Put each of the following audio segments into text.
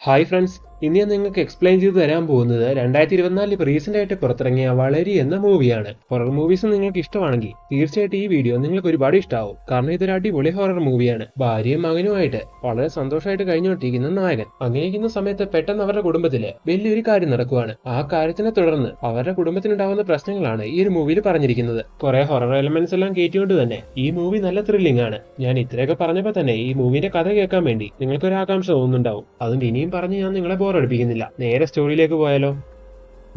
Hi friends, ഇന്ന് ഞാൻ നിങ്ങൾക്ക് എക്സ്പ്ലെയിൻ ചെയ്ത് തരാൻ പോകുന്നത് 2024 ഇപ്പോൾ റീസെന്റ് ആയിട്ട് പുറത്തിറങ്ങിയ വളരി എന്ന മൂവിയാണ്. ഹൊറർ മൂവീസ് നിങ്ങൾക്ക് ഇഷ്ടമാണെങ്കിൽ തീർച്ചയായിട്ടും ഈ വീഡിയോ നിങ്ങൾക്ക് ഒരുപാട് ഇഷ്ടമാവും. കാരണം ഇതൊരു അടിപൊളി ഹൊറർ മൂവിയാണ്. ഭാര്യയും മകനുമായിട്ട് വളരെ സന്തോഷമായിട്ട് കഴിഞ്ഞുകൊണ്ടിരിക്കുന്ന നായകൻ അങ്ങനെയിരിക്കുന്ന സമയത്ത് പെട്ടെന്ന് അവരുടെ കുടുംബത്തില് വലിയൊരു കാര്യം നടക്കുവാണ്. ആ കാര്യത്തിനെ തുടർന്ന് അവരുടെ കുടുംബത്തിനുണ്ടാവുന്ന പ്രശ്നങ്ങളാണ് ഈ ഒരു മൂവിയിൽ പറഞ്ഞിരിക്കുന്നത്. കുറെ ഹൊറർ എലമെന്റ്സ് എല്ലാം കയറ്റിക്കൊണ്ട് തന്നെ ഈ മൂവി നല്ല ത്രില്ലിംഗ് ആണ്. ഞാൻ ഇത്രയൊക്കെ പറഞ്ഞപ്പോൾ തന്നെ ഈ മൂവിന്റെ കഥ കേൾക്കാൻ വേണ്ടി നിങ്ങൾക്കൊരു ആകാംക്ഷ തോന്നുന്നുണ്ടാവും. അതുകൊണ്ട് ഇനിയും പറഞ്ഞ് ഞാൻ നിങ്ങളെ ബോറടിപ്പിക്കുന്നില്ല. നേരെ സ്റ്റോറിയിലേക്ക് പോയാലോ?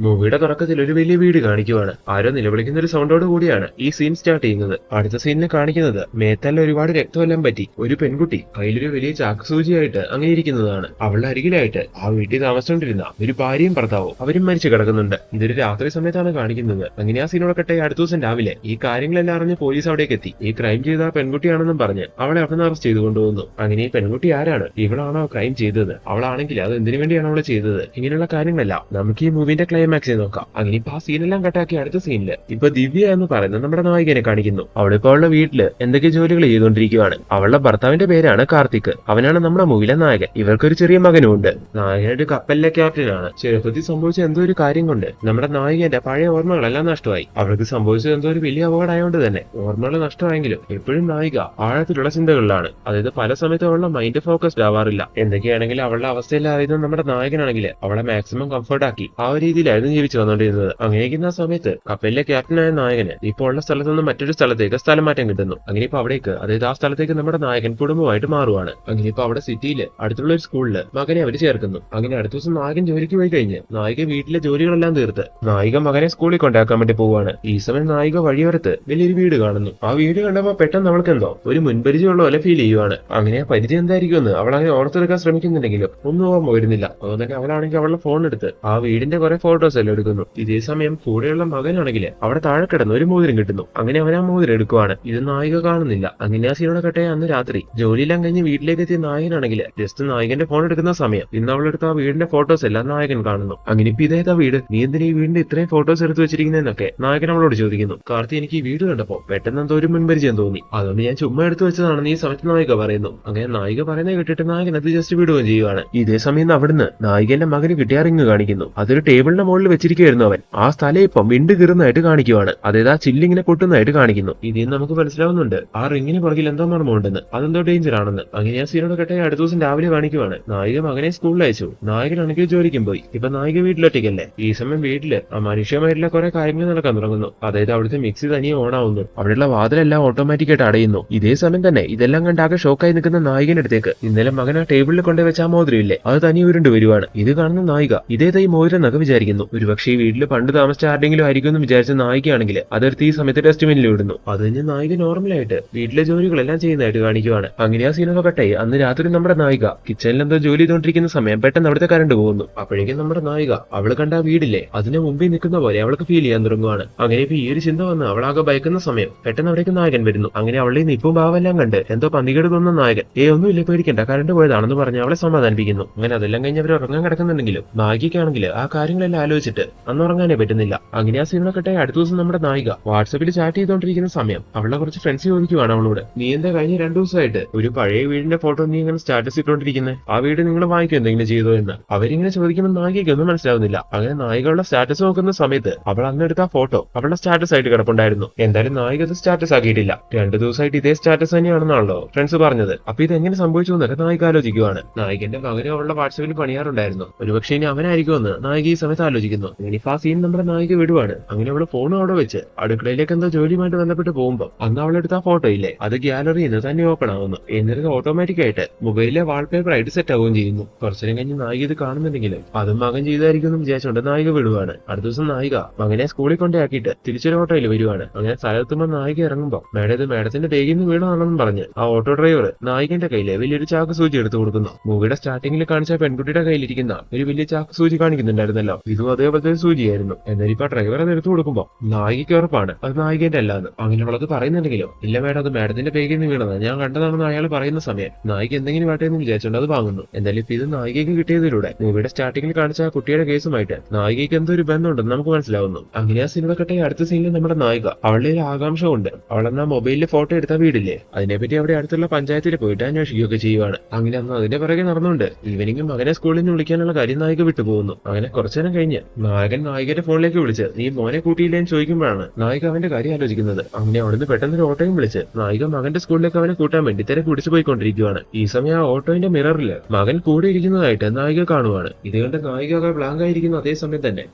മൂവിയുടെ തുടക്കത്തിൽ ഒരു വലിയ വീട് കാണിക്കുവാണ്. ആരോ നിലവിളിക്കുന്ന ഒരു സൗണ്ടോട് കൂടിയാണ് ഈ സീൻ സ്റ്റാർട്ട് ചെയ്യുന്നത്. അടുത്ത സീനിനെ കാണിക്കുന്നത് മേത്തല്ല ഒരുപാട് രക്തമെല്ലാം പറ്റി ഒരു പെൺകുട്ടി കയ്യിലൊരു വലിയ ചാക്കുസൂചിയായിട്ട് അങ്ങനെ ഇരിക്കുന്നതാണ്. അവളുടെ അരികിലായിട്ട് ആ വീട്ടിൽ താമസിച്ചുകൊണ്ടിരുന്ന ഒരു ഭാര്യയും ഭർത്താവും അവരും മരിച്ചു കിടക്കുന്നുണ്ട്. ഇതൊരു രാത്രി സമയത്താണ് കാണിക്കുന്നത്. അങ്ങനെ ആ സീനോടൊക്കെ അടുത്ത ദിവസം രാവിലെ ഈ കാര്യങ്ങളെല്ലാം അറിഞ്ഞ് പോലീസ് അവിടേക്ക് എത്തി. ഈ ക്രൈം ചെയ്ത ആ പെൺകുട്ടിയാണെന്നും പറഞ്ഞ് അവളെ അവിടെ നിന്ന് അറസ്റ്റ് ചെയ്ത് കൊണ്ടുപോകുന്നു. അങ്ങനെ ഈ പെൺകുട്ടി ആരാണ്? ഇവളാണോ ക്രൈം ചെയ്തത്? അവളാണെങ്കിൽ അത് എന്തിനു വേണ്ടിയാണ് അവളെ ചെയ്തത്? ഇങ്ങനെയുള്ള കാര്യങ്ങളെല്ലാം നമുക്ക് ഈ മൂവിന്റെ ക്ലൈമാക്സിൽ നോക്കാം. അങ്ങനെ ഇപ്പൊ ആ സീനെല്ലാം കട്ടാക്കി അടുത്ത സീനില് ഇപ്പൊ ദിവ്യ എന്ന് പറയുന്ന നമ്മുടെ നായികനെ കാണിക്കുന്നു. അവളിപ്പോ അവളുടെ വീട്ടില് എന്തൊക്കെ ജോലികൾ ചെയ്തുകൊണ്ടിരിക്കുകയാണ്. അവളുടെ ഭർത്താവിന്റെ പേരാണ് കാർത്തിക്. അവനാണ് നമ്മുടെ മൂവിലെ നായകൻ. ഇവർക്കൊരു ചെറിയ മകനും ഉണ്ട്. നായകനൊരു കപ്പലിലെ ക്യാപ്റ്റനാണ്. ചെറുപ്പത്തിൽ സംഭവിച്ച എന്തോ ഒരു കാര്യം കൊണ്ട് നമ്മുടെ നായികന്റെ പഴയ ഓർമ്മകളെല്ലാം നഷ്ടമായി. അവൾക്ക് സംഭവിച്ചത് എന്തോ ഒരു വലിയ അപകടമായതുകൊണ്ട് തന്നെ ഓർമ്മകൾ നഷ്ടമായെങ്കിലും എപ്പോഴും നായിക ആഴത്തിലുള്ള ചിന്തകളിലാണ്. അതായത് പല സമയത്തും അവളുടെ മൈൻഡ് ഫോക്കസ്ഡ് ആവാറില്ല. എന്തൊക്കെയാണെങ്കിലും അവളുടെ അവസ്ഥയിലായിരുന്നു നമ്മുടെ നായകനാണെങ്കിൽ അവളെ മാക്സിമം കംഫർട്ട് ആക്കി ആ ഒരു രീതിയിലായിരുന്നു ജീവിച്ചു വന്നുകൊണ്ടിരുന്നത്. അങ്ങനെയിരിക്കുന്ന സമയത്ത് കപ്പലിലെ ക്യാപ്റ്റനായ നായകന് ഇപ്പോൾ ഉള്ള സ്ഥലത്ത് നിന്ന് മറ്റൊരു സ്ഥലത്തേക്ക് സ്ഥലം മാറ്റം കിട്ടുന്നു. അങ്ങനെ ഇപ്പൊ അവിടേക്ക്, അതായത് ആ സ്ഥലത്തേക്ക് നമ്മുടെ നായകൻ കുടുംബമായിട്ട് മാറുവാണ്. അങ്ങനെ ഇപ്പൊ അവിടെ സിറ്റിയില് അടുത്തുള്ള ഒരു സ്കൂളില് മകനെ അവര് ചേർക്കുന്നു. അങ്ങനെ അടുത്ത ദിവസം നായകൻ ജോലിക്ക് പോയി കഴിഞ്ഞ് നായിക വീട്ടിലെ ജോലികളെല്ലാം തീർത്ത് നായിക മകനെ സ്കൂളിൽ കൊണ്ടാക്കാൻ വേണ്ടി പോവുകയാണ്. ഈ സമയം നായിക വഴിയോരത്ത് വലിയൊരു വീട് കാണുന്നു. ആ വീട് കണ്ടപ്പോ പെട്ടെന്ന് അവൾക്ക് എന്തോ ഒരു മുൻപരിചയമുള്ള പോലെ ഫീൽ ചെയ്യുവാണ്. അങ്ങനെ ആ പരിചയം എന്തായിരിക്കുമെന്ന് അവൾ അങ്ങനെ ഓർത്തെടുക്കാൻ ശ്രമിക്കുന്നുണ്ടെങ്കിലും ഒന്നും ഓർമ്മ വരുന്നില്ല. അതുകൊണ്ട് തന്നെ അവളാണെങ്കിൽ അവളുടെ ഫോൺ എടുത്ത് ആ വീടിന്റെ കുറെ ഫോട്ടോസ് എല്ലാം എടുക്കുന്നു. ഇതേ സമയം കൂടെയുള്ള മകനാണെങ്കിൽ അവിടെ താഴെ കിടന്ന് ഒരു മോതിരം കിട്ടുന്നു. അങ്ങനെ അവൻ ആ മോതിരം എടുക്കുവാണ്. ഇത് നായിക കാണുന്നില്ല. അങ്ങനെ ആ സീനോടെ കട്ടെ അന്ന് രാത്രി ജോലിയെല്ലാം കഴിഞ്ഞ് വീട്ടിലേക്ക് എത്തിയ നായകനാണെങ്കിൽ ജസ്റ്റ് നായകന്റെ ഫോൺ എടുക്കുന്ന സമയം ഇന്ന് അവളെടുത്ത ആ വീടിന്റെ ഫോട്ടോസ് എല്ലാം നായകൻ കാണുന്നു. അങ്ങനെ ഇപ്പൊ ഇതേതാ വീട്? നീ എന്തിനാ ഈ വീടിന്റെ ഇത്രയും ഫോട്ടോസ് എടുത്തു വെച്ചിരിക്കുന്നതെന്നൊക്കെ നായകൻ അവളോട് ചോദിക്കുന്നു. കാർത്തി, എനിക്ക് ഈ വീട് കണ്ടപ്പോ പെട്ടെന്ന് എന്തോ ഒരു മുൻപരിചയം തോന്നി. അതുകൊണ്ട് ഞാൻ ചുമ്മാ എടുത്തു വെച്ചതാണെന്ന് ഈ സമയത്ത് നായിക പറയുന്നു. അങ്ങനെ നായിക പറയുന്നത് കേട്ടിട്ട് നായകൻ അത് ജസ്റ്റ് വിടുകയും ചെയ്യുവാണ്. ഇതേ സമയം അവിടുന്ന് നായികന്റെ മകന് കിട്ടിയ റിങ് കാണിക്കുന്നു. അതൊരു ടേബിളിന്റെ മുകളിൽ വെച്ചിരിക്കുവായിരുന്നു അവൻ. ആ സ്ഥലം ഇപ്പം വിണ്ട് കീറുന്നതായിട്ട് കാണിക്കുവാണ്. അതായത് ആ ചില്ലിങ്ങനെ പൊട്ടുന്നതായിട്ട് കാണിക്കുന്നു. ഇതിൽ നമുക്ക് മനസ്സിലാവുന്നുണ്ട് ആ റിങ്ങിന് പുറകിൽ എന്തോ മർമ്മമുണ്ടെന്ന്, അതെന്തോ ഡേഞ്ചർ ആണെന്ന്. അങ്ങനെ ആ സീനോട് കെട്ടെ അടുത്ത ദിവസം രാവിലെ കാണിക്കുവാണ്. നായിക മകനെ സ്കൂളിൽ അയച്ചു. നായകനാണെങ്കിൽ ജോലിക്കും പോയി. ഇപ്പൊ നായിക വീട്ടിലൊറ്റയ്ക്കല്ലേ. ഈ സമയം വീട്ടില് ആ മനുഷ്യമായിട്ടുള്ള കുറെ കാര്യങ്ങൾ നടക്കാൻ തുടങ്ങുന്നു. അതായത് അവിടുത്തെ മിക്സി തനിയെ ഓണാവുന്നു. അവിടെയുള്ള വാതിലെല്ലാം ഓട്ടോമാറ്റിക് ആയിട്ട് അടയുന്നു. ഇതേ സമയം തന്നെ ഇതെല്ലാം കണ്ടാകെ ഷോക്കായി നിൽക്കുന്ന നായികന്റെ അടുത്തേക്ക് ഇന്നലെ മകൻ ആ ടേബിളിൽ കൊണ്ടുവച്ച ആ മോതിരം ഇല്ലേ, അത് തനിയെ ഉരുണ്ട് വരുവാണ്. ഇത് കാണുന്ന നായിക ഇതേതാ ഈ മോതിരം എന്നൊക്കെ വിചാരിക്കുന്നു. ഒരുപക്ഷെ ഈ വീട്ടിൽ പണ്ട് താമസിച്ച ആരുടെങ്കിലും ആയിരിക്കും എന്ന് വിചാരിച്ച നായികയാണെങ്കിൽ അതെടുത്ത് ഈ സമയത്ത് ഡസ്റ്റ്ബിനിൽ ഇടുന്നു. അത് കഴിഞ്ഞ് നായിക നോർമലായിട്ട് വീട്ടിലെ ജോലികളെല്ലാം ചെയ്യുന്നതായിട്ട് കാണിക്കുവാണ്. അങ്ങനെ ആ സീനൊക്കെ കട്ടായി അന്ന് രാത്രി നമ്മുടെ നായിക കിച്ചണിൽ എന്തോ ജോലി ചെയ്തുകൊണ്ടിരിക്കുന്ന സമയം പെട്ടെന്ന് അവിടുത്തെ കറണ്ട് പോകുന്നു. അപ്പോഴേക്കും നമ്മുടെ നായിക അവള് കണ്ട ആ വീടില്ലേ അതിന് മുമ്പിൽ നിൽക്കുന്ന പോലെ അവൾക്ക് ഫീൽ ചെയ്യാൻ തുടങ്ങുവാണ്. അങ്ങനെ ഇപ്പൊ ഈ ഒരു ചിന്ത വന്ന് അവളാകെ ഭയക്കുന്ന സമയം പെട്ടെന്ന് അവിടേക്ക് നായകൻ വരുന്നു. അങ്ങനെ അവളുടെ നിപ്പും ഭാവെല്ലാം കണ്ട് എന്തോ പന്തികേട് തോന്നുന്ന നായകൻ ഒന്നുമില്ല, പേടിക്കണ്ട, കറണ്ട് പോയതാണെന്ന് പറഞ്ഞ് അവളെ സമാധാനിപ്പിക്കുന്നു. അങ്ങനെ അതെല്ലാം കഴിഞ്ഞ് അവർ ഉറങ്ങാൻ കിടക്കുന്നുണ്ടെങ്കിലും നായികയ്ക്കാണെങ്കിൽ ആ കാര്യങ്ങളെല്ലാം ആലോചിച്ചിട്ട് അന്ന് ഉറങ്ങാനേ പറ്റുന്നില്ല. അങ്ങനെ ആ സീനൊക്കെ അടുത്ത ദിവസം നമ്മുടെ നായിക വാട്സാപ്പിൽ ചാറ്റ് ചെയ്തുകൊണ്ടിരിക്കുന്ന സമയം അവളുടെ കുറച്ച് ഫ്രണ്ട്സ് ചോദിക്കുവാണ് അവളോട്, നീ എന്താ കഴിഞ്ഞ 2 ദിവസമായിട്ട് ഒരു പഴയ വീടിന്റെ ഫോട്ടോ നീ ഇങ്ങനെ സ്റ്റാറ്റസ് ഇട്ടുകൊണ്ടിരിക്കുന്നത്? ആ വീട് നിങ്ങൾ വാങ്ങിക്കും എന്തെങ്കിലും ചെയ്തോ എന്ന് അവരിങ്ങനെ ചോദിക്കുമ്പോൾ നായികയ്ക്കൊന്നും മനസ്സിലാവുന്നില്ല. അങ്ങനെ നായികകളുടെ സ്റ്റാറ്റസ് നോക്കുന്ന സമയത്ത് അവൾ അന്ന് എടുത്ത ആ ഫോട്ടോ അവളുടെ സ്റ്റാറ്റസ് ആയിട്ട് കിടപ്പുണ്ടായിരുന്നു. എന്തായാലും നായിക അത് സ്റ്റാറ്റസ് ആക്കിയിട്ടില്ല. 2 ദിവസമായിട്ട് ഇതേ സ്റ്റാറ്റസ് തന്നെയാണെന്നാണല്ലോ ഫ്രണ്ട്സ് പറഞ്ഞത്. അപ്പൊ ഇത് എങ്ങനെ സംഭവിച്ചു എന്നൊക്കെ നായിക ആലോചിക്കുവാണ്. നായികന്റെ മകനും അവളുടെ വാട്സാപ്പിൽ പണിയാറുണ്ടായിരുന്നു. ഒരുപക്ഷെ ഇനി അവനായിരിക്കുമെന്ന് നായിക ഈ സമയത്ത് ആലോചിക്കുന്നു. ഇനി ആ സീൻ നമ്മുടെ നായിക വിടുവാണ്. അങ്ങനെ അവള് ഫോൺ അവിടെ വെച്ച് അടുക്കളയിലേക്ക് എന്തോ ജോലിയുമായിട്ട് ബന്ധപ്പെട്ട് പോകുമ്പോ അന്ന് അവളെടുത്ത ആ ഫോട്ടോ ഇല്ലേ അത് ഗ്യാലറിയിൽ നിന്ന് തന്നെ ഓപ്പൺ ആവുന്നു. എന്നിട്ട് ഓട്ടോമാറ്റിക് ആയിട്ട് മൊബൈലിലെ വാൾപേപ്പർ ആയിട്ട് സെറ്റ് ആവുകയും ചെയ്യുന്നു. കുറച്ചേരം കഴിഞ്ഞ് നായിക ഇത് കാണുന്നുണ്ടെങ്കിലും അതും മകൻ ചെയ്തായിരിക്കും എന്ന് വിചാരിച്ചുകൊണ്ട് നായിക വിടുവാണ്. അടുത്ത ദിവസം നായിക മകനെ സ്കൂളിൽ കൊണ്ടാക്കിയിട്ട് തിരിച്ചൊരു ഓട്ടോയിൽ വരുവാണ്. അങ്ങനെ സ്ഥലത്തുമ്പോൾ നായിക ഇറങ്ങുമ്പോൾ മേഡത്തിന്റെ ടേക്കിൽ നിന്ന് വീണതാണെന്ന് പറഞ്ഞ് ആ ഓട്ടോ ഡ്രൈവർ നായികന്റെ കയ്യില് വലിയൊരു ചാക്ക് സൂചി എടുത്തു കൊടുക്കുന്നു. മൂവിയുടെ സ്റ്റാർട്ടിംഗിൽ കാണിച്ച പെൺകുട്ടിയുടെ കയ്യിലിരിക്കുന്ന ഒരു വലിയ ചാക്ക് സൂചി കാണിക്കുന്നുണ്ടായിരുന്നല്ലോ. ഇത് അതും അതേപോലത്തെ ഒരു സൂചിയായിരുന്നു. എന്നാൽ ഇപ്പൊ ഡ്രൈവർ അത് എടുത്തു കൊടുക്കുമ്പോ നായികയ്ക്ക് ഉറപ്പാണ് അത് നായികന്റെ അല്ലാന്ന്. അങ്ങനെയുള്ളത് പറയുന്നുണ്ടെങ്കിലും ഇല്ല മേഡം അത് മാഡത്തിന്റെ പേരിൽ നിന്ന് വീണതാണ്, ഞാൻ കണ്ടതാണെന്ന് അയാൾ പറയുന്ന സമയം നായിക എന്തെങ്കിലും വേട്ടെന്ന് വിചാരിച്ചുകൊണ്ട് അത് വാങ്ങുന്നു. എന്തായാലും ഇപ്പൊ ഇത് നായികയ്ക്ക് കിട്ടിയതിലൂടെ മൂവിയുടെ സ്റ്റാർട്ടിങ്ങിൽ കാണിച്ച ആ കുട്ടിയുടെ കേസുമായിട്ട് നായികയ്ക്ക് എന്തോ ഒരു ബന്ധമുണ്ടെന്ന് നമുക്ക് മനസ്സിലാവുന്നു. അങ്ങനെ ആ സിനിമ കട്ടെ അടുത്ത സീനിൽ നമ്മുടെ നായിക അവളുടെ ഒരു ആകാംക്ഷ കൊണ്ട് അവളെന്നാ മൊബൈലിൽ ഫോട്ടോ എടുത്ത വീടില്ലേ അതിനെപ്പറ്റി അവിടെ അടുത്തുള്ള പഞ്ചായത്തിൽ പോയിട്ട് അന്വേഷിക്കുകയൊക്കെ ചെയ്യുവാണ്. അങ്ങനെ അന്ന് അതിന്റെ പിറകെ നടന്നുകൊണ്ട് ഈവനിങ് മകനെ സ്കൂളിൽ നിന്ന് വിളിക്കാനുള്ള കാര്യം നായിക വിട്ടുപോകുന്നു. അങ്ങനെ കുറച്ചു നേരം കഴിഞ്ഞ് നായകൻ നായികന്റെ ഫോണിലേക്ക് വിളിച്ച് നീ മോനെ കൂട്ടിയില്ലേന്ന് ചോദിക്കുമ്പോഴാണ് നായിക അവന്റെ കാര്യം ആലോചിക്കുന്നത്. അങ്ങനെ അവിടുന്ന് പെട്ടെന്ന് ഒരു ഓട്ടോയും വിളിച്ച് നായിക മകന്റെ സ്കൂളിലേക്ക് അവനെ കൂട്ടാൻ വേണ്ടി തിരക്ക് പിടിച്ചു പോയിക്കൊണ്ടിരിക്കുകയാണ്. ഈ സമയം ആ ഓട്ടോയുടെ മിററിൽ മകൻ കൂടെ ഇരിക്കുന്നതായിട്ട് നായിക കാണുവാണ്. ഇത് കണ്ട് നായിക ബ്ലാങ്ക് ആയിരിക്കുന്ന അതേ സമയം തന്നെ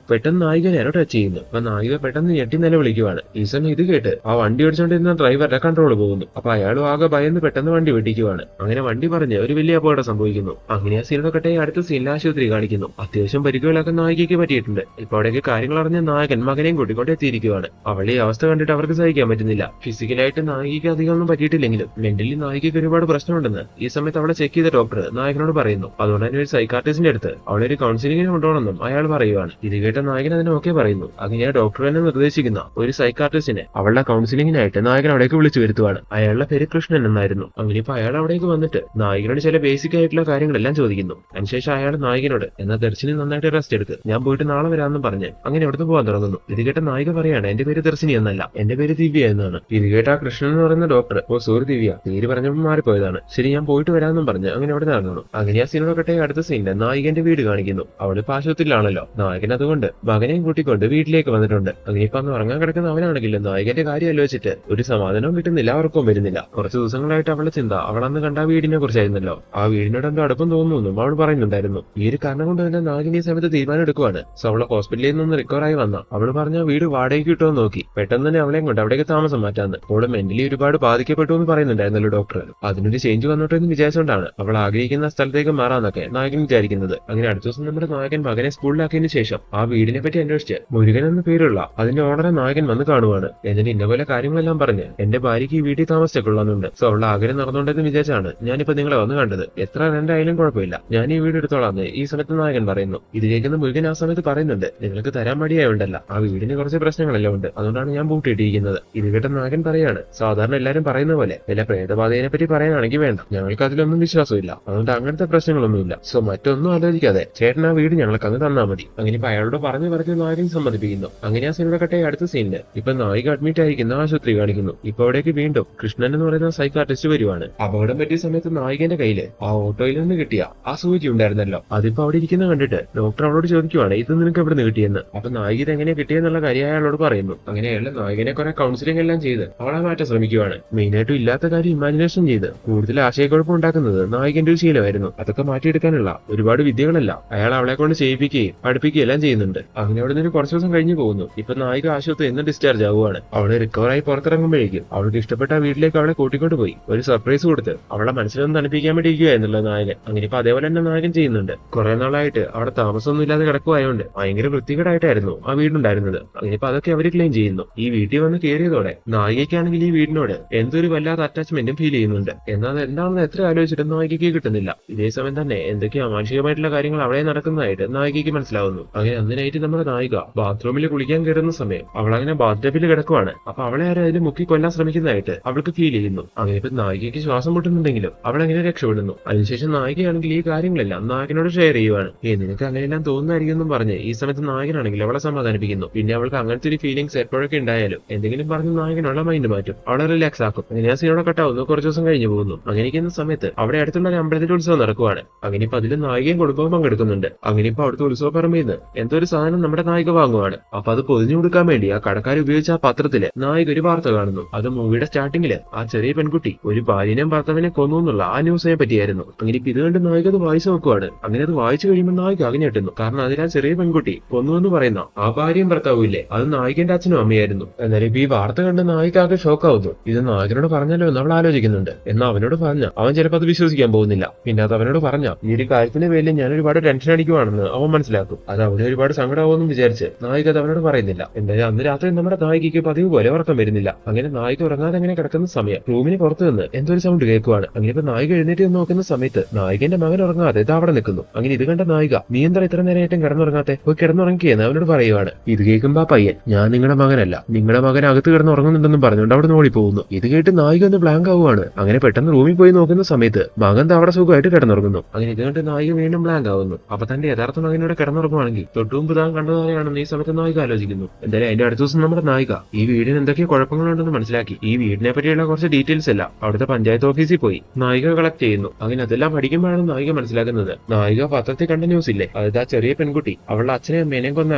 പെട്ടെന്ന് നായിക നേരെ ടച്ച് ചെയ്യുന്നു. അപ്പൊ നായിക പെട്ടെന്ന് ഞെട്ടി നിലവിളിക്കുവാണ്. ഈ സമയം ഇത് കേട്ട് ആ വണ്ടി ഓടിച്ചോണ്ടിരുന്ന ഡ്രൈവറുടെ കൺട്രോൾ പോകുന്നു. അപ്പൊ അയാളും ആകെ ഭയന്ന് പെട്ടെന്ന് വണ്ടി വെട്ടിക്കുവാണ്. അങ്ങനെ വണ്ടി പറഞ്ഞ് ഒരു വലിയ അപകടം സംഭവിക്കുന്നു. അങ്ങനെ ആ സിനിമ കട്ടെ അടുത്ത സീനിൽ ആശുപത്രി കാണിക്കുന്നു. അത്യാവശ്യം പരിക്കുകളൊക്കെ നായികയ്ക്ക് പറ്റിയിട്ടുണ്ട്. ഇപ്പൊ അവിടേക്ക് കാര്യങ്ങൾ അറിഞ്ഞ നായകൻ മകനെയും കൂട്ടിക്കൊണ്ട് എത്തിയിരിക്കുവാണ്. അവളുടെ ഈ അവസ്ഥ കണ്ടിട്ട് അവർക്ക് സഹിക്കാൻ പറ്റുന്നില്ല. ഫിസിക്കലായിട്ട് നായികയ്ക്ക് അധികം ഒന്നും പറ്റിയിട്ടില്ലെങ്കിലും മെന്റലി നായികയ്ക്ക് ഒരുപാട് പ്രശ്നമുണ്ടെന്ന് ഈ സമയത്ത് അവളെ ചെക്ക് ചെയ്ത ഡോക്ടർ നായകനോട് പറയുന്നു. അതുകൊണ്ട് തന്നെ ഒരു സൈക്കാട്രിസ്റ്റിന്റെ അടുത്ത് അവളെ ഒരു കൗൺസിലിംഗിന് കൊണ്ടുപോകണമെന്നും അയാൾ പറയുവാണ്. ഇത് കേട്ട നായകൻ അതിനെ ഓക്കെ പറയുന്നു. അങ്ങനെ ഡോക്ടർ തന്നെ നിർദ്ദേശിക്കുന്ന ഒരു സൈക്കാട്രിസ്റ്റിനെ അവളുടെ കൗൺസിലിംഗിനായിട്ട് നായകൻ അവിടേക്ക് വിളിച്ചു വരുത്തുവാണ്. അയാളുടെ പേര് കൃഷ്ണൻ എന്നായിരുന്നു. അങ്ങനെ ഇപ്പൊ അയാൾ അവിടേക്ക് വന്നിട്ട് നായകനോട് ചില ബേസിക് ആയിട്ടുള്ള കാര്യങ്ങളെല്ലാം ചോദിക്കുന്നു. അതിനുശേഷം അയാൾ നായകനോട് എന്നാ ദർശിനി നന്നായിട്ട് റെസ്റ്റ് എടുക്ക്, ഞാൻ പോയിട്ട് നാളെ വരാമെന്നും പറഞ്ഞ് അങ്ങനെ അവിടുന്ന് പോകാൻ തുടങ്ങുന്നു. ഇത് കേട്ട നായിക പറയാണ് എന്റെ പേര് ദർശിനി എന്നല്ല, എന്റെ പേര് ദിവ്യ എന്നാണ്. ഇത് കേട്ട ആ കൃഷ്ണൻ എന്ന് പറയുന്ന ഡോക്ടർ ഓ സോറി ദിവ്യ, പേര് പറഞ്ഞപ്പോൾ മാറിപ്പോയതാണ്, ശരി ഞാൻ പോയിട്ട് വരാമെന്നും പറഞ്ഞ് അങ്ങനെ അവിടെ നടന്നു. അങ്ങനെ ആ സിനിമ കട്ടെ അടുത്ത സീനിൽ നായികന്റെ വീട് കാണിക്കുന്നു. അവളിപ്പോ ആശുപത്രിയിലാണല്ലോ. നായകൻ അതുകൊണ്ട് മകനെയും കൂട്ടിക്കൊണ്ട് വീട്ടിലേക്ക് വന്നിട്ടുണ്ട്. അങ്ങനെ ഇപ്പൊ അന്ന് ഉറങ്ങാൻ കിടക്കുന്ന അവനാണെങ്കിലും നായകന്റെ കാര്യം ആലോചിച്ചിട്ട് ഒരു സമാധാനവും കിട്ടുന്നില്ല, അവർക്കും വരുന്നില്ല. കുറച്ച് ദിവസങ്ങളായിട്ട് അവളുടെ ചിന്ത അവളന്ന് കണ്ട ആ വീടിനെ കുറിച്ചായിരുന്നല്ലോ. ആ വീടിനോട് എന്തോ അടുപ്പം തോന്നുന്നു അവൾ പറയുന്നുണ്ടായിരുന്നു. ഈ ഒരു കാരണം കൊണ്ട് തന്നെ നായകൻ ഈ സമയത്ത് തീരുമാനം എടുക്കുവാണ്. സോ അവളെ ഹോസ്പിറ്റലിൽ നിന്ന് റിക്കവർ ആയി വന്ന അവള് പറഞ്ഞ വീട് വാടകയ്ക്ക് കിട്ടുമോ നോക്കി പെട്ടെന്ന് തന്നെ അവളെയും കൊണ്ട് അവിടേക്ക് താമസം മാറ്റാന്ന്. അവള് മെന്റലി ഒരുപാട് ബാധിക്കപ്പെട്ടു എന്ന് പറയുന്നുണ്ടായിരുന്നല്ലോ ഡോക്ടർ. അതിനൊരു ചേഞ്ച് വന്നോട്ടെ എന്ന് വിചാരിച്ചുകൊണ്ടാണ് അവൾ ആഗ്രഹിക്കുന്ന സ്ഥലത്തേക്ക് മാറാന്നൊക്കെ നായകൻ വിചാരിക്കുന്നത്. അങ്ങനെ അടുത്ത ദിവസം നമ്മുടെ നായകൻ മകനെ സ്കൂളിലാക്കിയതിനു ശേഷം ആ വീടിനെ പറ്റി അന്വേഷിച്ച് മുരുകൻ എന്ന പേരുള്ള അതിന്റെ ഓണറെ നായകൻ വന്ന് കാണുവാണ്. എന്നിട്ട് ഇന്നപോലെ കാര്യങ്ങളെല്ലാം പറഞ്ഞ് എന്റെ ഭാര്യയ്ക്ക് ഈ വീട്ടിൽ താമസിച്ചൊള്ളുന്നുണ്ട്. സോ അവളുടെ ആഗ്രഹം നടന്നുകൊണ്ടെന്ന് വിചാരിച്ചാണ് ഞാനിപ്പോ നിങ്ങളെ വന്ന് കണ്ടത്. എത്ര രണ്ടായാലും കുഴപ്പമില്ല, ഞാൻ ഈ വീട് എടുത്തോളാന്ന് ഈ സമയത്ത് നായകൻ പറയുന്നു. ഇത് കേൾക്കുന്ന മുരുകൻ ആ സമയത്ത് പറയുന്നുണ്ട് നിങ്ങൾക്ക് തരാൻ മടിയായോണ്ടല്ല, ആ വീടിന് കുറച്ച് പ്രശ്നങ്ങളെല്ലാം ഉണ്ട്, അതുകൊണ്ടാണ് ഞാൻ പൂട്ടിയിട്ടിരിക്കുന്നത്. ഇത് കേട്ട നായകൻ പറയാണ് സാധാരണ എല്ലാരും പറയുന്ന പോലെ വല്ല പ്രേതബാധയെ പറ്റി പറയാനാണെങ്കിൽ വേണ്ട, ഞങ്ങൾക്ക് അതിലൊന്നും വിശ്വാസമില്ല, അതുകൊണ്ട് അങ്ങനത്തെ പ്രശ്നങ്ങളൊന്നുമില്ല. സോ മറ്റൊന്നും ആലോചിക്കാതെ ചേട്ടൻ ആ വീട് ഞങ്ങൾക്ക് അങ്ങ് തന്നാ മതി. അങ്ങനെ ഇപ്പൊ അയാളോട് പറഞ്ഞു നായകൻ സമ്മതിപ്പിക്കുന്നു. അങ്ങനെ ആ സിനിമ കട്ടെ അടുത്ത സീനില് ഇപ്പൊ നായിക അഡ്മിറ്റ് ആയിരിക്കുന്ന ആശുപത്രി കാണിക്കുന്നു. ഇപ്പൊ അവിടേക്ക് വീണ്ടും കൃഷ്ണൻ എന്ന് പറയുന്ന സൈക്കാട്രിസ്റ്റ് വരുവാണ്. അപകടം പറ്റിയ സമയത്ത് നായികന്റെ കയ്യില് ആ ഓട്ടോയിൽ നിന്ന് കിട്ടിയ ആ സൂചി ഉണ്ടായിരുന്നല്ലോ, അതിപ്പോ അവിടെ ഇരിക്കുന്ന കണ്ടിട്ട് ഡോക്ടർ അവളോട് ചോദിക്കുവാണ് ഇത് നിനക്ക് എവിടെ നിന്ന് കിട്ടിയെന്ന്. അപ്പൊ നായിക ഇത് എങ്ങനെയാ കിട്ടിയെന്നുള്ള കാര്യം അയാളോട് പറയുന്നു. അങ്ങനെ അയാളെ നായകനെ കുറെ കൗൺസിലിംഗ് എല്ലാം ചെയ്ത് അവളെ മാറ്റാൻ ശ്രമിക്കുവാണ്. മെയിനായിട്ടും ഇല്ലാത്ത കാര്യം ഇമാജിനേഷൻ ചെയ്ത് കൂടുതൽ ആശയക്കുഴപ്പം ഉണ്ടാക്കുന്നത് നായകന്റെ ഒരു ശീലമായിരുന്നു. അതൊക്കെ മാറ്റിയെടുക്കാനുള്ള ഒരുപാട് വിദ്യകളല്ല അയാൾ അവളെ കൊണ്ട് ചെയ്യിപ്പിക്കുകയും പഠിപ്പിക്കുകയും എല്ലാം ചെയ്യുന്നുണ്ട്. അങ്ങനെ അവിടെ നിന്ന് കുറച്ചു ദിവസം കഴിഞ്ഞു പോകുന്നു. ഇപ്പൊ നായിക ആശുപത്രി നിന്ന് ഡിസ്ചാർജ് ആവുകയാണ്. അവള് റിക്കവറായി പുറത്തിറങ്ങുമ്പോഴേക്കും അവൾക്ക് ഇഷ്ടപ്പെട്ട വീട്ടിലേക്ക് അവളെ കൂട്ടിക്കൊണ്ട് പോയി ഒരു സർപ്രൈസ് കൊടുത്ത് അവളെ മനസ്സിലൊന്ന് തണുപ്പിക്കാൻ വേണ്ടി ഇരിക്കുക എന്നുള്ള നായകൻ. അങ്ങനെ ഇപ്പൊ അതേപോലെ തന്നെ നായകൻ ചെയ്യുന്നുണ്ട്. കുറെ നാളായിട്ട് അവിടെ താമസമൊന്നും ഇല്ലാതെ കിടക്കുവായോണ്ട് ഭയങ്കര വൃത്തികേടായിട്ടായിരുന്നു ആ വീടുണ്ടായിരുന്നത്. അങ്ങനെ ഇപ്പൊ അതൊക്കെ അവർ ക്ലെയിം ചെയ്യുന്നു. ഈ വീട്ടിൽ വന്ന് കയറിയതോടെ നായികയ്ക്കാണെങ്കിൽ ഈ വീടിനോട് എന്തൊരു വല്ലാത്ത അറ്റാച്ച്മെന്റും ഫീൽ ചെയ്യുന്നുണ്ട്. എന്നാൽ എന്താണെന്ന് എത്ര ആലോചിച്ചിട്ടും നായികയ്ക്ക് കിട്ടുന്നില്ല. ഇതേ സമയം തന്നെ എന്തൊക്കെയോ അമാനുഷികമായിട്ടുള്ള കാര്യങ്ങൾ അവിടെ നടക്കുന്നതായിട്ട് നായികയ്ക്ക് മനസ്സിലാവുന്നു. അങ്ങനെ അന്നിനായിട്ട് നമ്മുടെ നായിക ബാത്റൂമിൽ കുളിക്കാൻ കയറുന്ന സമയം അവൾ അങ്ങനെ ബാത്ടബിൽ കിടക്കുവാണ്. അപ്പൊ അവളെ ആരും അതിൽ മുക്കി കൊല്ലാൻ ശ്രമിക്കുന്നതായിട്ട് അവൾക്ക് ഫീൽ ചെയ്യുന്നു. അങ്ങനെ ഇപ്പൊ നായികയ്ക്ക് ശ്വാസം മുട്ടുന്നുണ്ടെങ്കിലും അവളെങ്ങനെ രക്ഷപ്പെടുന്നു. അതിനുശേഷം നായികയാണെങ്കിൽ ഈ കാര്യങ്ങളെല്ലാം നായകനോട് ഷെയർ ചെയ്യുവാണ്. നിനക്ക് അങ്ങനെയെല്ലാം തോന്നുന്നായിരിക്കും എന്നും പറഞ്ഞ് ഈ സമയത്ത് നായകനാണെങ്കിൽ അവളെ സമാധാനിപ്പിക്കുന്നു. പിന്നെ അവൾക്ക് അങ്ങനത്തെ ഒരു ഫീലിംഗ്സ് എപ്പോഴൊക്കെ ഉണ്ടായാലും എന്തെങ്കിലും പറഞ്ഞ് നായകനുള്ള മൈൻഡ് മാറ്റും, അവളെ റിലാക്സ് ആക്കും. അങ്ങനെ ആ സീനോടെ കട്ടാവുന്നു. കുറച്ച് ദിവസം കഴിഞ്ഞു പോകുന്നു. അങ്ങനെ ഇരിക്കുന്ന സമയത്ത് അവിടെ അടുത്തുള്ള ഒരു അമ്പലത്തിൽ ഉത്സവം നടക്കുവാണ്. അങ്ങനെ ഇപ്പൊ അതിൽ നായികയും കുടുംബവും പങ്കെടുക്കുന്നുണ്ട്. അങ്ങനെ ഇപ്പൊ അവിടുത്തെ ഉത്സവ പറമ്പിൽ നിന്ന് എന്തോ ഒരു സാധനം നമ്മുടെ നായിക വാങ്ങുവാണ്. അപ്പൊ അത് പൊതിഞ്ഞു കൊടുക്കാൻ വേണ്ടി ആ കടക്കാർ ഉപയോഗിച്ച ആ പത്രത്തില് നായിക ഒരു വാർത്ത കാണുന്നു. അത് മൂവിയുടെ സ്റ്റാർട്ടിങ്ങില് ആ ചെറിയ പെൺകുട്ടി ഒരു ഭാര്യനെയും ഭർത്താവിനെ കൊന്നു എന്നുള്ള ആ ന്യൂസിനെ പറ്റിയായിരുന്നു. അങ്ങനെ ഇപ്പൊ ഇത് കണ്ട് നായിക അത് വായിച്ചു നോക്കുവാണ്. അങ്ങനെ അത് വായിച്ചു കഴിയുമ്പോൾ നായിക അകഞ്ഞെട്ടുന്നു. കാരണം അതിൽ ആ ചെറിയ പെൺകുട്ടി കൊന്നു എന്ന് പറയുന്ന ആ ഭാര്യയും ഭർത്താവും ഇല്ലേ, അത് നായികന്റെ അച്ഛനും അമ്മയായിരുന്നു. എന്നാലും ഇപ്പൊ ഈ വാർത്ത കണ്ട് നായിക ആകെ ഷോക്കാവുന്നു. ഇത് നായകനോട് പറഞ്ഞല്ലോ എന്ന് അവൾ ആലോചിക്കുന്നുണ്ട്. എന്നാൽ അവനോട് പറഞ്ഞ അവൻ ചിലപ്പോൾ അത് വിശ്വസിക്കാൻ പോകുന്നില്ല. പിന്നെ അത് അവനോട് പറഞ്ഞ ഈ ഒരു കാര്യത്തിന്റെ പേരിൽ ഞാൻ ഒരുപാട് ടെൻഷൻ അടിക്കുവാണെന്ന് അവൻ മനസ്സിലാക്കും. അത് അവനെ ഒരുപാട് സങ്കടമാവുമെന്ന് വിചാരിച്ച് നായിക അത് അവനോട് പറയുന്നില്ല. എന്തായാലും അന്ന് രാത്രി നമ്മുടെ നായികയ്ക്ക് പതിവ് പോലെ ഉറക്കം വരുന്നില്ല. അങ്ങനെ നായിക ഉറങ്ങാതെ അങ്ങനെ കിടക്കുന്ന സമയം റൂമിന് പുറത്തു നിന്ന് എന്തോ ഒരു സൗണ്ട് കേൾക്കുവാണ്. അങ്ങനെ ഇപ്പൊ നായിക എഴുന്നേറ്റ് നോക്കുന്ന സമയത്ത് നായികന്റെ മകൻ ഉറങ്ങാതെ ഇത് അവിടെ നിൽക്കുന്നു. അങ്ങനെ ഇത് കണ്ട നായിക നീ എന്താ ഇത്ര നേരമായിട്ടും കിടന്നുറങ്ങാത്ത, കിടന്നുറങ്ങാത്തെ, പോയി കിടന്നുറങ്ങിയെന്ന് അവനോട് പറയുവാണ്. ഇത് കേൾക്കുമ്പോ ആ പയ്യൻ, ഞാൻ നിങ്ങളുടെ മകനല്ല, നിങ്ങളുടെ മകൻ അകത്ത് കിടന്നുറങ്ങുന്നുണ്ടെന്നും പറഞ്ഞുകൊണ്ട് അവിടെ ഓടി പോകുന്നു. ഇത് കേട്ട് നായിക ഒന്ന് ബ്ലാങ്ക് ആവുകയാണ്. അങ്ങനെ പെട്ടെന്ന് റൂമിൽ പോയി നോക്കുന്ന സമയത്ത് മകൻ അവിടെ സുഖമായിട്ട് കിടന്നുറങ്ങുന്നു. അങ്ങനെ ഇത് കണ്ട് നായിക വീണ്ടും ബ്ലാങ്ക് ആവുന്നു. അപ്പൊ തന്റെ യഥാർത്ഥ മകനോടെ കിടന്നുറങ്ങുവാണെങ്കിൽ തൊട്ടുമുമ്പ് താൻ കണ്ടതാണെന്ന് ഈ സമയത്ത് നായിക ആലോചിക്കുന്നു. എന്തായാലും അതിന്റെ അടുത്ത ദിവസം നമ്മുടെ നായിക ഈ വീടിന് എന്തൊക്കെ കുഴപ്പങ്ങളുണ്ടെന്ന് മനസ്സിലാക്കി ഈ വീടിനെ പറ്റിയുള്ള കുറച്ച് ഡീറ്റെയിൽസ് എല്ലാം അവിടുത്തെ പഞ്ചായത്ത് ഓഫീസിൽ പോയി നായിക കളക്ട് ചെയ്യുന്നു. അങ്ങനെ അതെല്ലാം പഠിക്കുമ്പോഴാണ് നായിക മനസ്സിലാക്കുന്നത്, നായിക പത്രത്തിൽ കണ്ട ന്യൂസ് ഇല്ലേ, അതായത് ആ ചെറിയ പെൺകുട്ടി അവളുടെ അച്ഛനെ അമ്മേനെയും കൊന്ന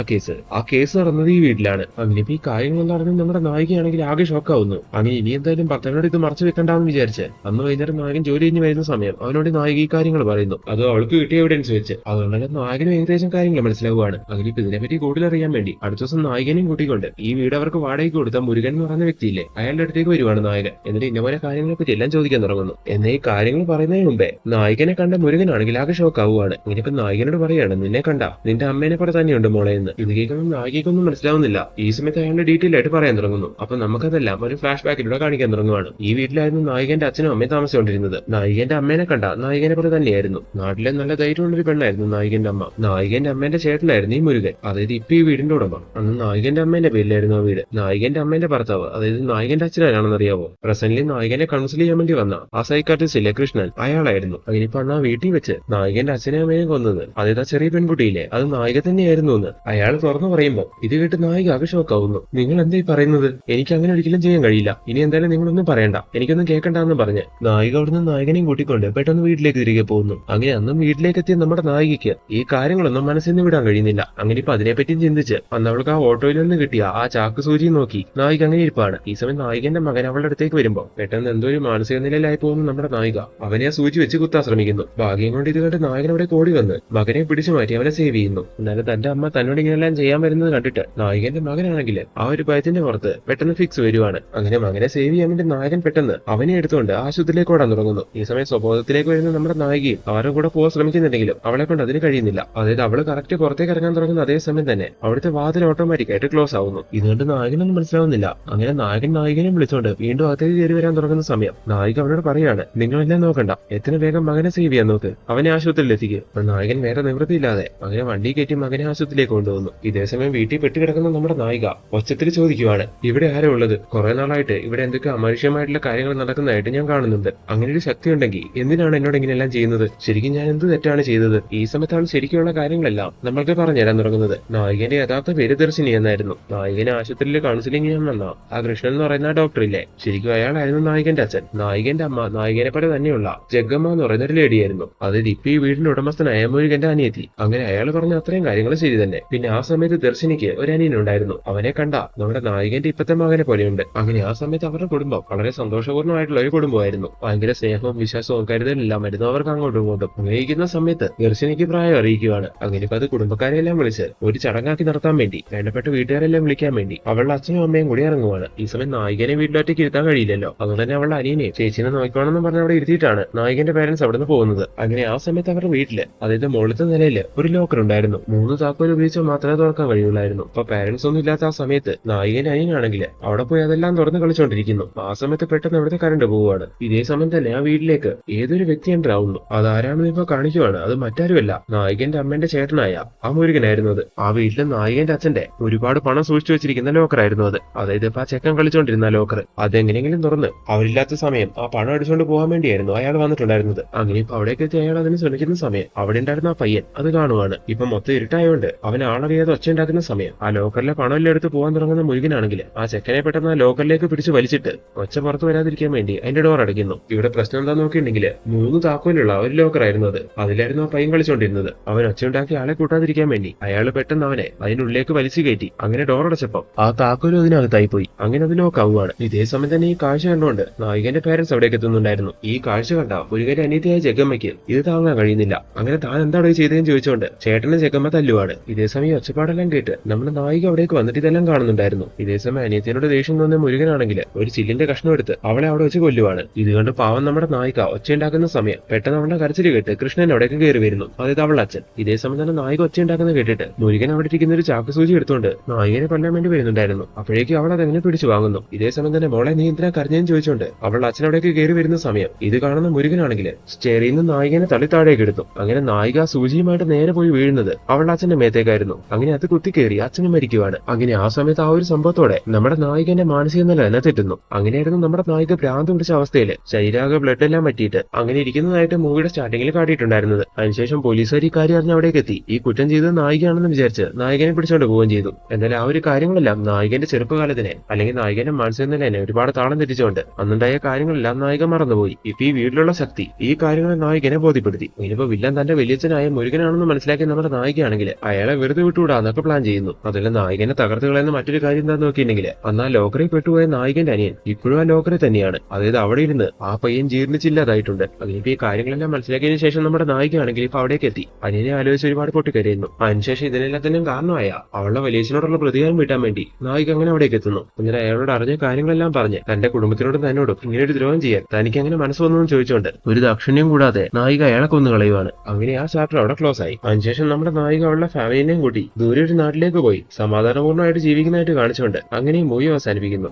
ആ കേസ് നടന്നത് ഈ വീട്ടിലാണ്. അങ്ങനെ ഇപ്പൊ ഈ കാര്യങ്ങൾ നടന്ന് നമ്മുടെ നായികയാണെങ്കിൽ ആകെ ഷോക്കാവുന്നു. അങ്ങനെ ഇനി എന്തായാലും ഭർത്താവിനോട് ഇത് മറച്ചു വെക്കണ്ടെന്ന് വിചാരിച്ച് അന്ന് വൈകുന്നേരം നായകൻ ജോലി കഴിഞ്ഞ് വരുന്ന സമയം അവനോട് നായിക ഈ കാര്യങ്ങൾ പറയുന്നു. അത് അവൾക്ക് കിട്ടിയ എവിഡൻസ് വെച്ച്. അതുകൊണ്ട് നായകനും ഏകദേശം കാര്യങ്ങൾ മനസ്സിലാവുകയാണ്. അങ്ങനെ ഇപ്പൊ ഇതിനെപ്പറ്റി കൂടുതൽ അറിയാൻ വേണ്ടി അടുത്ത ദിവസം നായകനെയും കൂട്ടിക്കൊണ്ട് ഈ വീട് അവർക്ക് വാടകയ്ക്ക് കൊടുത്ത മുരുകൻ എന്ന് പറയുന്ന വ്യക്തിയില്ലേ, അയാളുടെ അടുത്തേക്ക് വരുവാണ് നായകൻ. എന്നിട്ട് ഇന്നപോലെ കാര്യങ്ങളെ പറ്റി എല്ലാം ചോദിക്കാൻ തുടങ്ങുന്നു. എന്നാൽ ഈ കാര്യങ്ങൾ പറയുന്നതിന് മുമ്പേ നായകനെ കണ്ട മുരുകനാണെങ്കിൽ ആകെ ഷോക്ക് ആവുകയാണ്. ഇങ്ങനെ ഇപ്പൊ നായകനോട് പറയാണ്, നിന്നെ കണ്ട നിന്റെ അമ്മേനെ പോലെ തന്നെയുണ്ട് മോളെ എന്ന്. ഇത് കേൾക്കുമ്പോൾ നായികക്കൊന്നും മനസ്സിലാവുന്നില്ല. ഈ സമയത്ത് അയാളുടെ ഡീറ്റെയിൽ ആയിട്ട് പറയാൻ തുടങ്ങുന്നു. അപ്പൊ നമുക്കതെല്ലാം ഒരു ഫ്ലാഷ് ബാക്കിലൂടെ കാണിക്കാൻ തുടങ്ങുവാണ്. ഈ വീട്ടിലായിരുന്നു നായകന്റെ അച്ഛനും അമ്മയും താമസിച്ചുകൊണ്ടിരുന്നത്. നായികന്റെ അമ്മേനെ കണ്ട നായകനെ പോലെ തന്നെയായിരുന്നു. നാട്ടിലെ നല്ല ധൈര്യമുള്ളൊരു പെണ്ണായിരുന്നു നായികന്റെ അമ്മ. നായികന്റെ അമ്മേന്റെ ചേട്ടനായിരുന്നു ഈ മുരുകൻ, അതായത് ഇപ്പൊ ഈ വീടിന്റെ ഉടമ. അന്ന് നായികന്റെ അമ്മേന്റെ പേരിലായിരുന്നു ആ വീട്. നായികന്റെ അമ്മേന്റെ ഭർത്താവ്, അതായത് നായികന്റെ അച്ഛനാണെന്ന് അറിയാവോ? പ്രസന്റ്ലി നായകനെ കൗൺസിൽ ചെയ്യാൻ വേണ്ടി വന്ന ആ സൈക്കാട്രിസ്റ്റ് ഇല്ലേ കൃഷ്ണൻ, അയാളായിരുന്നു. അതിനിപ്പോ അന്ന് ആ വീട്ടിൽ വെച്ച് നായകന്റെ അച്ഛനെ അമ്മേനെ കൊന്നത്, അതായത് ആ ചെറിയ പെൺകുട്ടിയില്ലേ, അത് നായിക തന്നെയായിരുന്നു എന്ന് അയാൾ തുറന്നു പറയുമ്പോ ഇത് കേട്ട് നായിക ആകെ ഷോക്കാവുന്നു. നിങ്ങൾ എന്തായി പറയുന്നത്? എനിക്ക് അങ്ങനെ ഒരിക്കലും ചെയ്യാൻ കഴിയില്ല. ഇനി എന്തായാലും നിങ്ങളൊന്നും പറയണ്ട, എനിക്കൊന്നും കേൾക്കണ്ടെന്ന് പറഞ്ഞ് നായിക അവിടുന്ന് നായകനെയും കൂട്ടിക്കൊണ്ട് പെട്ടെന്ന് വീട്ടിലേക്ക് തിരികെ പോകുന്നു. അങ്ങനെ അന്നും വീട്ടിലേക്ക് എത്തിയ നമ്മുടെ നായികയ്ക്ക് ഈ കാര്യങ്ങളൊന്നും മനസ്സിൽ നിന്ന് വിടാൻ കഴിയുന്നില്ല. അങ്ങനെ ഇപ്പൊ അതിനെപ്പറ്റി ചിന്തിച്ച് അന്ന് അവൾക്ക് ആ ഓട്ടോയിൽ നിന്ന് കിട്ടിയ ആ ചാക്ക് സൂചി നോക്കി നായിക അങ്ങനെ ഇരിപ്പാണ്. ഈ സമയം നായികന്റെ മകൻ അവളുടെ അടുത്തേക്ക് വരുമ്പോ പെട്ടെന്ന് എന്തോ ഒരു മാനസിക നിലയിലായി പോകുന്ന നമ്മുടെ നായിക അവനെ ആ സൂചി വെച്ച് കുത്താൻ ശ്രമിക്കുന്നു. ഭാഗ്യം കൊണ്ട് ഇത് കണ്ട് നായകൻ അവിടെ ഓടി വന്ന് മകനെ പിടിച്ചു മാറ്റി അവനെ സേവ് ചെയ്യുന്നു. എന്നാലും തന്റെ അമ്മ തന്നോട് ഇങ്ങനെല്ലാം ചെയ്യാൻ വരുന്നത് കണ്ടിട്ട് നായകന്റെ മകനാണെങ്കിൽ ആ ഒരു ഭയത്തിന്റെ പുറത്ത് പെട്ടെന്ന് ഫിക്സ് വരുവാണ്. അങ്ങനെ മകനെ സേവ് ചെയ്യാൻ വേണ്ടി നായകൻ പെട്ടെന്ന് അവനെ എടുത്തുകൊണ്ട് ആശുപത്രിയിലേക്ക് ഓടാൻ തുടങ്ങുന്നു. ഈ സമയം സ്വബോധത്തിലേക്ക് വരുന്ന നമ്മുടെ നായികയും അവരുടെ കൂടെ പോകാൻ ശ്രമിക്കുന്നുണ്ടെങ്കിലും അവളെ കൊണ്ട് അതിന് കഴിയുന്നില്ല. അതായത് അവള് കറക്റ്റ് പുറത്തേക്ക് ഇറങ്ങാൻ തുടങ്ങുന്ന അതേ സമയം തന്നെ അവിടുത്തെ വാതിൽ ഓട്ടോമാറ്റിക് ആയിട്ട് ക്ലോസ് ആവുന്നു. ഇതുകൊണ്ട് നായകനൊന്നും മനസ്സിലാവുന്നില്ല. അങ്ങനെ നായകൻ നായികനെ വിളിച്ചുകൊണ്ട് വീണ്ടും അകത്തേക്ക് കയറി വരാൻ തുടങ്ങുന്ന സമയം നായിക അവനോട് പറയാണ്, നിങ്ങളെല്ലാം നോക്കണ്ട, എത്രയും വേഗം മകനെ സേവ് ചെയ്യാൻ നോക്ക്, അവനെ ആശുപത്രിയിൽ എത്തിക്കുക. അപ്പോൾ നായകൻ വേറെ നിവൃത്തിയില്ലാതെ മകനെ വണ്ടി കയറ്റി മകനെ ആശുപത്രിയിലേക്ക് കൊണ്ടുവന്നു. ഇതേസമയം വീട്ടിൽ പെട്ടുകിടക്കുന്ന നമ്മുടെ നായിക ഒച്ചത്തിൽ ചോദിക്കുവാണ്, ഇവിടെ ആരാ ഉള്ളത്? കുറെ നാളായിട്ട് ഇവിടെ എന്തൊക്കെ അമനുഷ്യമായിട്ടുള്ള കാര്യങ്ങൾ നടക്കുന്നതായിട്ട് ഞാൻ കാണുന്നുണ്ട്. അങ്ങനെ ഒരു ശക്തി ഉണ്ടെങ്കിൽ എന്തിനാണ് എന്നോട് ഇങ്ങനെയെല്ലാം ചെയ്യുന്നത്? ശരിക്കും ഞാൻ എന്ത് തെറ്റാണ് ചെയ്തത്? ഈ സമയത്താണ് ശരിക്കുള്ള കാര്യങ്ങളെല്ലാം നമ്മൾക്ക് പറഞ്ഞുതരാൻ തുടങ്ങുന്നത്. നായകന്റെ യഥാർത്ഥ പേര് ദർശിനി എന്നായിരുന്നു. നായകനെ ആശുപത്രിയിൽ കൗൺസിലിംഗ് ചെയ്യാൻ വന്ന ആ കൃഷ്ണൻ എന്ന് പറയുന്ന ഡോക്ടർ ഇല്ലേ, ശരിക്കും അയാളായിരുന്നു നായകന്റെ അച്ഛൻ. നായകന്റെ അമ്മ നായകനെ പോലെ തന്നെയുള്ള ജഗ്ഗമ്മ എന്ന് പറയുന്ന ഒരു ലേഡിയായിരുന്നു. അതായത് ഇപ്പൊ ഈ വീടിന്റെ ഉടമസ്ഥനായ മുരുകന്റെ അനിയത്തി. അങ്ങനെ അയാൾ പറഞ്ഞ അത്രയും കാര്യങ്ങൾ ശരി തന്നെ. പിന്നെ ആ സമയത്ത് ദർശിനിക്ക് ഒരു അനിയനുണ്ടായിരുന്നു. അവനെ കണ്ട നമ്മുടെ നായകന്റെ ഇപ്പത്തെ മകനെ പോലെയുണ്ട്. അങ്ങനെ ആ സമയത്ത് അവരുടെ കുടുംബം വളരെ സന്തോഷപൂർണ്ണമായിട്ടുള്ള ഒരു കുടുംബമായിരുന്നു. ഭയങ്കര സ്നേഹവും വിശ്വാസവും കരുതലെല്ലാം ആയിരുന്നു അവർക്ക് അങ്ങോട്ടും ഇങ്ങോട്ടും. ഉപയോഗിക്കുന്ന സമയത്ത് ദർശിനിക്ക് പ്രായം അറിയിക്കുകയാണ്. അങ്ങനെ ഇപ്പൊ അത് കുടുംബക്കാരെല്ലാം വിളിച്ച് ഒരു ചടങ്ങാക്കി നടത്താൻ വേണ്ടി വേണ്ടപ്പെട്ട വീട്ടുകാരെല്ലാം വിളിക്കാൻ വേണ്ടി അവളുടെ അച്ഛനും അമ്മയും കൂടി ഇറങ്ങുവാണ്. ഈ സമയം നായികനെ വീട്ടിലൊറ്റയ്ക്ക് ഇരുത്താൻ കഴിയില്ലല്ലോ. അതുകൊണ്ട് തന്നെ അവളുടെ അനിയനെ ചേച്ചിനെ നോക്കണമെന്ന് പറഞ്ഞ് അവിടെ ഇരുത്തിയിട്ടാണ് നായകന്റെ പേരൻസ് അവിടെ നിന്ന് പോകുന്നത്. അങ്ങനെ ആ സമയത്ത് അവരുടെ വീട്ടില്, അതായത് മുകളിലത്തെ നിലയിൽ ഒരു ലോക്കർ ഉണ്ടായിരുന്നു. 3 താക്കോൽ ഉപയോഗിച്ച് മാത്രമേ തുറക്കാൻ കഴിയുള്ളായിരുന്നു. അപ്പൊ പേരൻസ് ഒന്നും ഇല്ലാത്ത ആ സമയത്ത് നായകൻ അനിയനാണെങ്കിൽ അവിടെ പോയി അതെല്ലാം തുറന്ന് കളിച്ചോണ്ടിരിക്കുന്നു. ആ സമയത്ത് പെട്ടെന്ന് അവിടുത്തെ കറണ്ട് പോവുകയാണ്. ഇതേ സമയം തന്നെ ആ വീട്ടിലേക്ക് ഏതൊരു വ്യക്തി എൻ്റർ ആവുന്നു. അതാരാണെന്ന് ഇപ്പൊ കാണിക്കുവാണ്. അത് മറ്റാരുമല്ല, നായകന്റെ അമ്മേന്റെ ചേട്ടനായ ആ മുരുകനായിരുന്നു അത്. ആ വീട്ടിലെ നായകന്റെ അച്ഛന്റെ ഒരുപാട് പണം സൂക്ഷിച്ചു വെച്ചിരിക്കുന്ന ലോക്കർ ആയിരുന്നു അത്. അതായത് ഇപ്പൊ ആ ചെക്കൻ കളിച്ചോണ്ടിരുന്ന ലോക്കർ അതെങ്ങനെയെങ്കിലും തുറന്ന് അവരില്ലാത്ത സമയം ആ പണം അടിച്ചുകൊണ്ട് പോകാൻ വേണ്ടിയായിരുന്നു അയാൾ വന്നിട്ടുണ്ടായിരുന്നത്. അങ്ങനെ ഇപ്പൊ അവിടേക്ക് എത്തി അയാൾ അതിന് ശ്രമിക്കുന്ന സമയം അവിടെ ഉണ്ടായിരുന്ന ആ പയ്യൻ അത് കാണുവാണ്. ഇപ്പൊ മൊത്തം ഇരുട്ടായോണ്ട് അവൻ ആളറിയാതെ ഒച്ച ഉണ്ടാക്കുന്ന സമയം ആ ലോക്കറിലെ പണമെല്ലാം എടുത്ത് പോകാൻ തുടങ്ങുന്ന മുരുകനാണെങ്കിൽ ആ ചെക്കനെ പെട്ടെന്ന് ആ ലോക്കറിലേക്ക് പിടിച്ച് വലിച്ചിട്ട് ഒച്ച പുറത്ത് വരാതിരിക്കാൻ വേണ്ടി അതിന്റെ ഡോർ അടയ്ക്കുന്നു. ഇവിടെ പ്രശ്നം എന്താ നോക്കിയിട്ടുണ്ടെങ്കിൽ 3 താക്കോലുള്ള ഒരു ലോക്കർ ആയിരുന്നു അത്. അതിലായിരുന്നു ആ പയ്യൻ കളിച്ചോണ്ടിരുന്നത്. അവൻ ഒച്ചയുണ്ടാക്കി ആളെ കൂട്ടാതിരിക്കാൻ വേണ്ടി അയാൾ പെട്ടെന്ന് അവനെ അതിനുള്ളിലേക്ക് വലിച്ചു കയറ്റി. അങ്ങനെ ഡോർ അടച്ചപ്പം ആ താക്കോലും അതിനകത്തായി പോയി. അങ്ങനെ അത് ലോക്ക് ആവുകയാണ്. ഇതേ സമയം തന്നെ ഈ കാഴ്ച കണ്ടുകൊണ്ട് നായകന്റെ പേരൻസ് അവിടേക്ക് എത്തുന്നുണ്ടായിരുന്നു. ഈ കാഴ്ച കണ്ട മുരുകന്റെ അനിയത്തിയായ ജഗമ്മയ്ക്ക് ഇത് താങ്ങാൻ കഴിയുന്നില്ല. അങ്ങനെ താൻ എന്താണ് ചെയ്തതെന്ന് ചോദിച്ചുകൊണ്ട് ചേട്ടനെ ജഗമ്മ തല്ലുവാണ്. ഇതേസമയം ഒച്ചപ്പാടെല്ലാം കേട്ട് നമ്മുടെ നായിക അവിടേക്ക് വന്നിട്ട് ഇതെല്ലാം കാണുന്നുണ്ടായിരുന്നു. ഇതേസമയം അനിയത്തിനോട് ദേഷ്യം തോന്നിയ മുരുകനാണെങ്കിൽ ഒരു ചില്ലിന്റെ കഷ്ണം എടുത്ത് അവളെ അവിടെ വെച്ച് കൊല്ലുവാണ്. ഇത് കണ്ട് പാവം നമ്മുടെ നായിക ഒച്ചയുണ്ടാക്കുന്ന സമയം പെട്ടെന്ന് അവളുടെ കരച്ചിൽ കേട്ട് കൃഷ്ണൻ അവിടേക്ക് കയറി വരുന്നു. അതായത് അവളുടെ അച്ഛൻ. ഇതേ സമയം തന്നെ നായിക ഒച്ചയുണ്ടാക്കുന്ന കേട്ടിട്ട് മുരുകൻ അവിടെ ഇരിക്കുന്ന ഒരു ചാക്ക് സൂചി എടുത്തുകൊണ്ട് നായികനെ കൊല്ലാൻ വേണ്ടി വരുന്നുണ്ടായിരുന്നു. അപ്പോഴേക്കും അവൾ അതെങ്ങനെ പിടിച്ചു വാങ്ങുന്നു. ഇതേ സമയം തന്നെ മോളെ നീ എന്തിനാ കരഞ്ഞെന്ന് ചോദിച്ചുകൊണ്ട് അവളുടെ അച്ഛൻ അവിടേക്ക് കയറി വരുന്ന സമയം ഇത് കാണുന്ന മുരുകനാണെങ്കിൽ സ്റ്റെയറിൽ നിന്ന് നായികനെ തള്ളി താഴേക്ക് എടുത്തു. അങ്ങനെ നായിക സൂചിയുമായിട്ട് നേരെ പോയി വീഴുന്നത് ആ അവളുടെ അച്ഛന്റെ മേത്തേക്കായിരുന്നു. അങ്ങനെ അത് കുത്തിക്കേറി അച്ഛനും മരിക്കുവാണ്. അങ്ങനെ ആ സമയത്ത് ആ ഒരു സംഭവത്തോടെ നമ്മുടെ നായികന്റെ മാനസിക നില തന്നെ തെറ്റുന്നു. അങ്ങനെയായിരുന്നു നമ്മുടെ നായിക ഭ്രാന്ത് പിടിച്ച അവസ്ഥയിൽ ശരീരാകെ ബ്ലഡ് എല്ലാം പറ്റിയിട്ട് അങ്ങനെ ഇരിക്കുന്നതായിട്ട് മൂവിയുടെ സ്റ്റാർട്ടിങ്ങിൽ കാട്ടിയിട്ടുണ്ടായിരുന്നത്. അതിനുശേഷം പോലീസുകാർ ഈ കാര്യം അറിഞ്ഞ് അവിടേക്ക് എത്തി. ഈ കുറ്റം ചെയ്തത് നായികയാണെന്ന് വിചാരിച്ച് നായകനെ പിടിച്ചോണ്ട് പോവുകയും ചെയ്തു. എന്നാൽ ആ ഒരു കാര്യങ്ങളെല്ലാം നായകന്റെ ചെറുപ്പകാലത്തിനെ അല്ലെങ്കിൽ നായകന്റെ മാനസിക നിലയെ ഒരുപാട് താളം തെറ്റിച്ചുകൊണ്ട് അന്നുണ്ടായ കാര്യങ്ങളെല്ലാം നായിക മറന്നുപോയി. ഇപ്പൊ ഈ വീട്ടിലുള്ള ശക്തി ഈ കാര്യങ്ങൾ നായകനെ ബോധ്യപ്പെടുത്തി. ഇനിയിപ്പോ വില്ലൻ തന്റെ വലിയച്ഛനായ മുരുകനാണെന്ന് മനസ്സിലാക്കി നമ്മുടെ നായികയാണെങ്കിൽ അയാളെ വെറുതെ വിട്ടുകൂടാന്നൊക്കെ പ്ലാൻ ചെയ്യുന്നു. അതിൽ നായകനെ തകർത്ത് കളയുന്ന മറ്റൊരു കാര്യം എന്താന്ന് നോക്കിയിട്ടുണ്ടെങ്കിൽ അന്ന് ആ ലോക്കറിൽ പെട്ടുപോയ നായകന്റെ അനിയൻ ഇപ്പോഴും ആ ലോക്കറിൽ തന്നെയാണ്. അതായത് അവിടെ ഇരുന്ന് ആ പയ്യൻ ജീർണിച്ചില്ലാതായിട്ടുണ്ട്. അതിനിപ്പോ ഈ കാര്യങ്ങളെല്ലാം മനസ്സിലാക്കിയതിനു ശേഷം നമ്മുടെ നായികയാണെങ്കിൽ ഇപ്പൊ അവിടേക്ക് എത്തി. അനിയനെ ആലോചിച്ച് ഒരുപാട് പൊട്ടിക്കരയുന്നു. അതിനുശേഷം ഇതിനെല്ലാത്തിനും കാരണമായ അവളുടെ വലിയച്ഛനോടുള്ള പ്രതികാരം വീട്ടാൻ വേണ്ടി നായിക അങ്ങനെ അവിടേക്ക് എത്തുന്നു. എന്നിട്ട് അയാളോട് അറിഞ്ഞ കാര്യങ്ങളെല്ലാം പറഞ്ഞ് തന്റെ കുടുംബത്തിനോടും തന്നോടും ഇങ്ങനെ ഒരു ദ്രോഹം ചെയ്യാൻ തനിക്ക് അങ്ങനെ മനസ്സ് വന്നു ചോദിച്ചുകൊണ്ട് ഒരു ദാക്ഷിണ്യം കൂടാതെ നായിക അയാളെ കൊന്നു കളയുവാണ്. അങ്ങനെ ആ ചാപ്റ്റർ അവിടെ ക്ലോസ് ആയി. അതിനുശേഷം നമ്മുടെ നായിക അവളുടെ ഫാമിലിനെയും കൂട്ടി ദൂരെ ഒരു നാട്ടിലേക്ക് പോയി സമാധാനപൂർണ്ണമായിട്ട് ജീവിക്കുന്നതായിട്ട് കാണിച്ചുകൊണ്ട് അങ്ങനെ ഈ മൂവി അവസാനിപ്പിക്കുന്നു.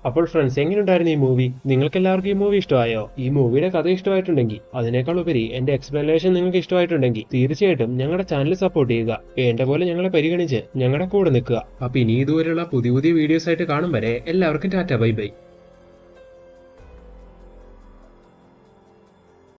അപ്പോൾ ഫ്രണ്ട്സ്, എങ്ങനെയുണ്ടായിരുന്നു ഈ മൂവി? നിങ്ങൾക്ക് എല്ലാവർക്കും ഈ മൂവി ഇഷ്ടമായോ? ഈ മൂവിയുടെ കഥ ഇഷ്ടമായിട്ടുണ്ടെങ്കിൽ അതിനേക്കാൾ ഉപരി എന്റെ എക്സ്പ്ലനേഷൻ നിങ്ങൾക്ക് ഇഷ്ടമായിട്ടുണ്ടെങ്കിൽ തീർച്ചയായിട്ടും ഞങ്ങളുടെ ചാനൽ സപ്പോർട്ട് ചെയ്യുക. വേണ്ട പോലെ ഞങ്ങളെ പരിഗണിച്ച് ഞങ്ങളുടെ കൂടെ നിൽക്കുക. അപ്പൊ ഇനി ഇതുവരെയുള്ള പുതിയ പുതിയ വീഡിയോസ് ആയിട്ട് കാണും വരെ എല്ലാവർക്കും ടാറ്റ ബൈ ബൈ.